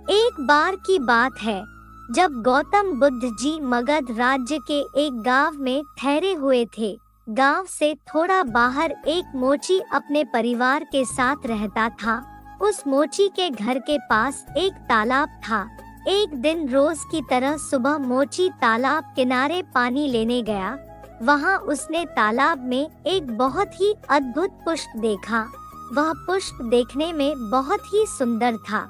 एक बार की बात है, जब गौतम बुद्ध जी मगध राज्य के एक गांव में ठहरे हुए थे। गांव से थोड़ा बाहर एक मोची अपने परिवार के साथ रहता था। उस मोची के घर के पास एक तालाब था। एक दिन रोज की तरह सुबह मोची तालाब किनारे पानी लेने गया। वहां उसने तालाब में एक बहुत ही अद्भुत पुष्प देखा। वह पुष्प देखने में बहुत ही सुंदर था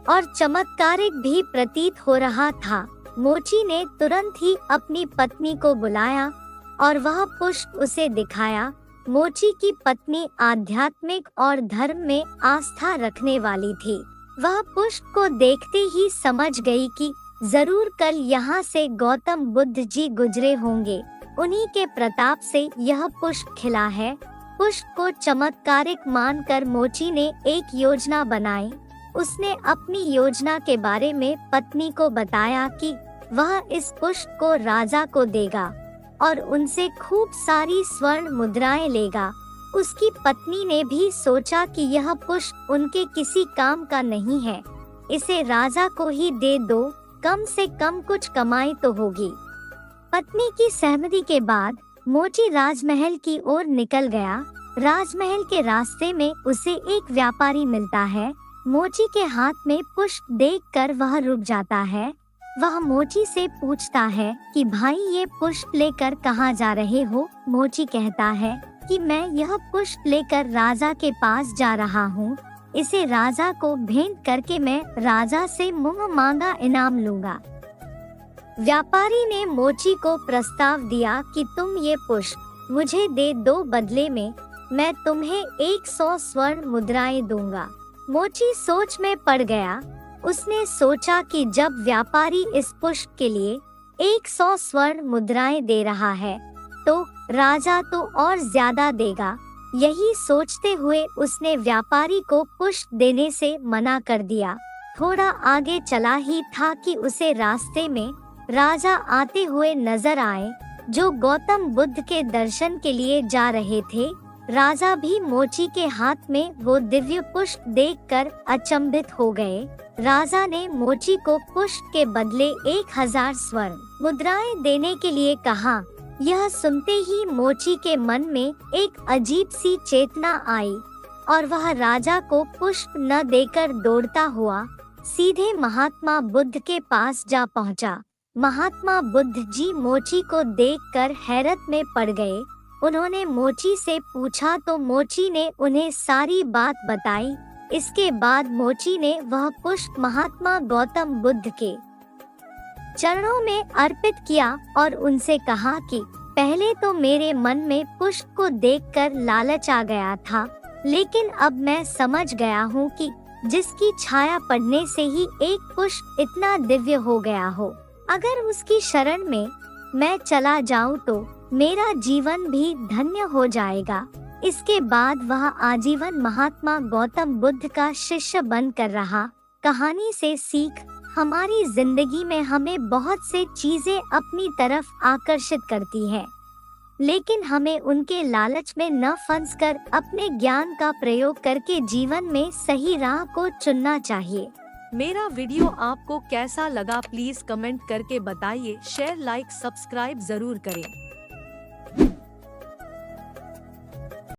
और चमत्कारिक भी प्रतीत हो रहा था। मोची ने तुरंत ही अपनी पत्नी को बुलाया और वह पुष्प उसे दिखाया। मोची की पत्नी आध्यात्मिक और धर्म में आस्था रखने वाली थी। वह पुष्प को देखते ही समझ गई कि जरूर कल यहाँ से गौतम बुद्ध जी गुजरे होंगे। उन्हीं के प्रताप से यह पुष्प खिला है। पुष्प को चमत्कारिक मानकर मोची ने एक योजना बनाई। उसने अपनी योजना के बारे में पत्नी को बताया कि वह इस पुष्प को राजा को देगा और उनसे खूब सारी स्वर्ण मुद्राएं लेगा। उसकी पत्नी ने भी सोचा कि यह पुष्प उनके किसी काम का नहीं है, इसे राजा को ही दे दो, कम से कम कुछ कमाई तो होगी। पत्नी की सहमति के बाद मोची राजमहल की ओर निकल गया। राजमहल के रास्ते में उसे एक व्यापारी मिलता है। मोची के हाथ में पुष्प देखकर वह रुक जाता है। वह मोची से पूछता है कि भाई ये पुष्प लेकर कहाँ जा रहे हो? मोची कहता है कि मैं यह पुष्प लेकर राजा के पास जा रहा हूँ। इसे राजा को भेंट करके मैं राजा से मुँह मांगा इनाम लूंगा। व्यापारी ने मोची को प्रस्ताव दिया कि तुम ये पुष्प मुझे दे दो, बदले में मैं तुम्हें 100 स्वर्ण मुद्राएं दूंगा। मोची सोच में पड़ गया। उसने सोचा कि जब व्यापारी इस पुष्प के लिए 100 स्वर्ण मुद्राएं दे रहा है तो राजा तो और ज्यादा देगा। यही सोचते हुए उसने व्यापारी को पुष्प देने से मना कर दिया। थोड़ा आगे चला ही था कि उसे रास्ते में राजा आते हुए नजर आए, जो गौतम बुद्ध के दर्शन के लिए जा रहे थे। राजा भी मोची के हाथ में वो दिव्य पुष्प देखकर अचंभित हो गए। राजा ने मोची को पुष्प के बदले 1000 स्वर्ण मुद्राएं देने के लिए कहा। यह सुनते ही मोची के मन में एक अजीब सी चेतना आई और वह राजा को पुष्प न देकर दौड़ता हुआ सीधे महात्मा बुद्ध के पास जा पहुंचा। महात्मा बुद्ध जी मोची को देखकर हैरत में पड़ गए। उन्होंने मोची से पूछा तो मोची ने उन्हें सारी बात बताई। इसके बाद मोची ने वह पुष्प महात्मा गौतम बुद्ध के चरणों में अर्पित किया और उनसे कहा कि पहले तो मेरे मन में पुष्प को देखकर लालच आ गया था, लेकिन अब मैं समझ गया हूँ कि जिसकी छाया पड़ने से ही एक पुष्प इतना दिव्य हो गया हो, अगर उसकी शरण में मैं चला जाऊं तो मेरा जीवन भी धन्य हो जाएगा। इसके बाद वह आजीवन महात्मा गौतम बुद्ध का शिष्य बनकर रहा। कहानी से सीख, हमारी जिंदगी में हमें बहुत से चीजें अपनी तरफ आकर्षित करती हैं, लेकिन हमें उनके लालच में न फंसकर अपने ज्ञान का प्रयोग करके जीवन में सही राह को चुनना चाहिए। मेरा वीडियो आपको कैसा लगा प्लीज कमेंट करके बताइए। शेयर, लाइक, सब्सक्राइब जरूर करें।